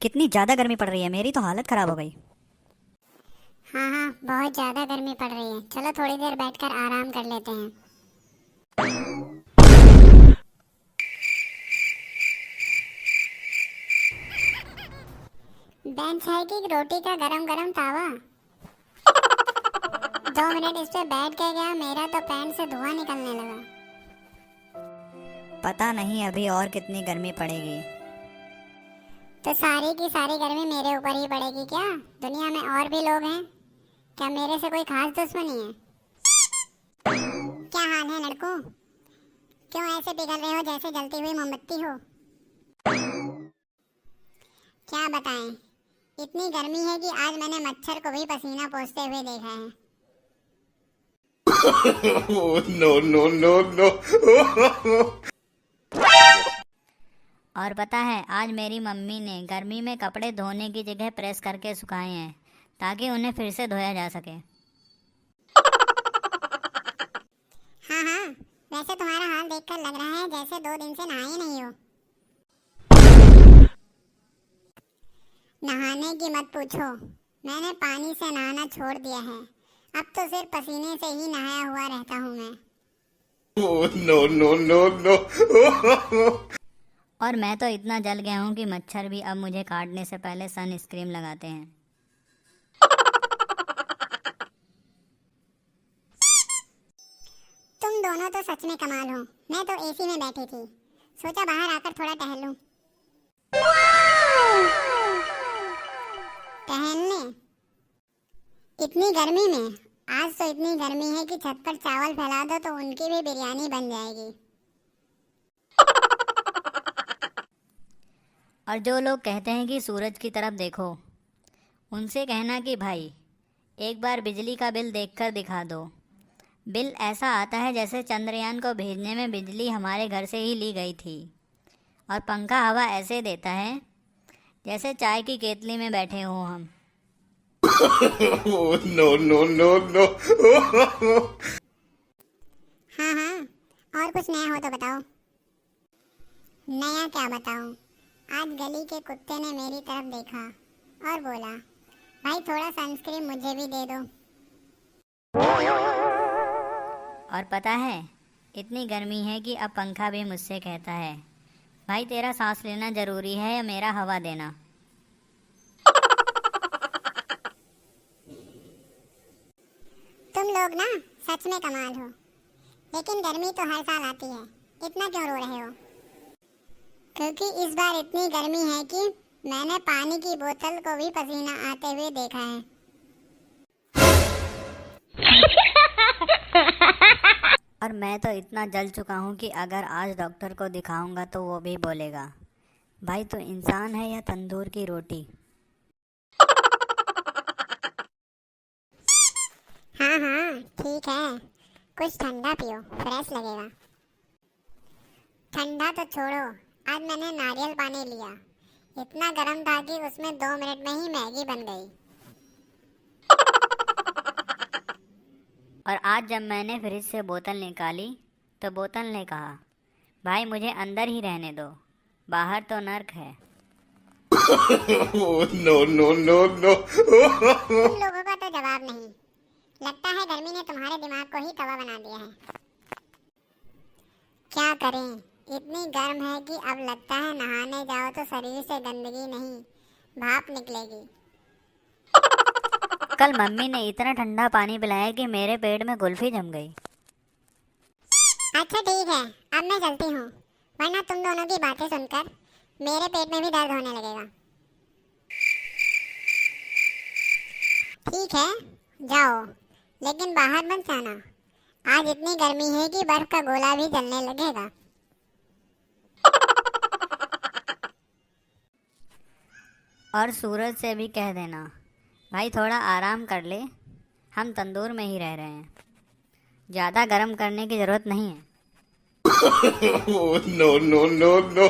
कितनी ज़्यादा गर्मी पड़ रही है, मेरी तो हालत ख़राब हो गई। हाँ हाँ, बहुत ज्यादा गर्मी पड़ रही है। चलो थोड़ी देर बैठकर आराम कर लेते हैं। बेंच है कि रोटी का गरम गरम तावा। 2 मिनट इस पे बैठ के गया, मेरा तो पैंट से धुआं निकलने लगा। पता नहीं अभी और कितनी गर्मी पड़ेगी। तो सारी की सारी गर्मी मेरे ऊपर ही पड़ेगी क्या? दुनिया में और भी लोग हैं क्या? मेरे से कोई खास दुश्मनी है? क्या हाल है लड़कों? क्यों ऐसे पिघल रहे हो जैसे जलती हुई मोमबत्ती हो? क्या बताएं, इतनी गर्मी है कि आज मैंने मच्छर को भी पसीना पोंछते हुए देखा है। Oh, no, no, no, no. और पता है, आज मेरी मम्मी ने गर्मी में कपड़े धोने की जगह प्रेस करके सुखाए हैं ताकि उन्हें फिर से धोया जा सके। हाँ हाँ, वैसे तुम्हारा हाल देखकर लग रहा है जैसे 2 दिन से नहाए नहीं हो। नहाने की मत पूछो, मैंने पानी से नहाना छोड़ दिया है। अब तो सिर्फ पसीने से ही नहाया हुआ रहता हूँ मैं। Oh, no, no, no, no. और मैं तो इतना जल गया हूँ कि मच्छर भी अब मुझे काटने से पहले सनस्क्रीन लगाते हैं। तुम दोनों तो सच में कमाल हो। मैं तो एसी में बैठी थी, सोचा बाहर आकर थोड़ा टहल लूं। टहलने? इतनी गर्मी में? आज तो इतनी गर्मी है कि छत पर चावल फैला दो तो उनकी भी बिरयानी बन जाएगी। और जो लोग कहते हैं कि सूरज की तरफ देखो, उनसे कहना कि भाई एक बार बिजली का बिल देखकर दिखा दो। बिल ऐसा आता है जैसे चंद्रयान को भेजने में बिजली हमारे घर से ही ली गई थी। और पंखा हवा ऐसे देता है जैसे चाय की केतली में बैठे हों हम। Oh, no, no, no, no. हाँ हाँ, और कुछ नया हो तो बताओ। नया क्या बताऊं? आज गली के कुत्ते ने मेरी तरफ देखा और बोला, भाई थोड़ा सनस्क्रीन मुझे भी दे दो। और पता है, इतनी गर्मी है कि अब पंखा भी मुझसे कहता है, भाई तेरा सांस लेना ज़रूरी है या मेरा हवा देना। तुम लोग ना सच में कमाल हो। लेकिन गर्मी तो हर साल आती है, इतना क्यों रो रहे हो? क्योंकि इस बार इतनी गर्मी है कि मैंने पानी की बोतल को भी पसीना आते हुए देखा है। और मैं तो इतना जल चुका हूँ कि अगर आज डॉक्टर को दिखाऊंगा तो वो भी बोलेगा, भाई तू इंसान है या तंदूर की रोटी। हाँ हाँ ठीक है, कुछ ठंडा पियो, फ्रेश लगेगा। ठंडा तो छोड़ो, आज मैंने नारियल पानी लिया। इतना गर्म था कि उसमें 2 मिनट में ही मैगी बन गई। और आज जब मैंने फ्रिज से बोतल निकाली तो बोतल ने कहा, भाई मुझे अंदर ही रहने दो, बाहर तो नर्क है। Oh, no, no, no, no. तुम लोगों का तो जवाब नहीं। लगता है गर्मी ने तुम्हारे दिमाग को ही तवा बना दिया है। क्या करें, इतनी गर्म है कि अब लगता है नहाने जाओ तो शरीर से गंदगी नहीं, भाप निकलेगी। कल मम्मी ने इतना ठंडा पानी पिलाया कि मेरे पेट में कुल्फी जम गई। अच्छा ठीक है, अब मैं चलती हूँ, वरना तुम दोनों की बातें सुनकर मेरे पेट में भी दर्द होने लगेगा। ठीक है, जाओ, लेकिन बाहर मत जाना। आज इतनी गर्मी है कि बर्फ का गोला भी जलने लगेगा। और सूरज से भी कह देना, भाई थोड़ा आराम कर ले, हम तंदूर में ही रह रहे हैं, ज़्यादा गर्म करने की ज़रूरत नहीं है। Oh, no, no, no, no.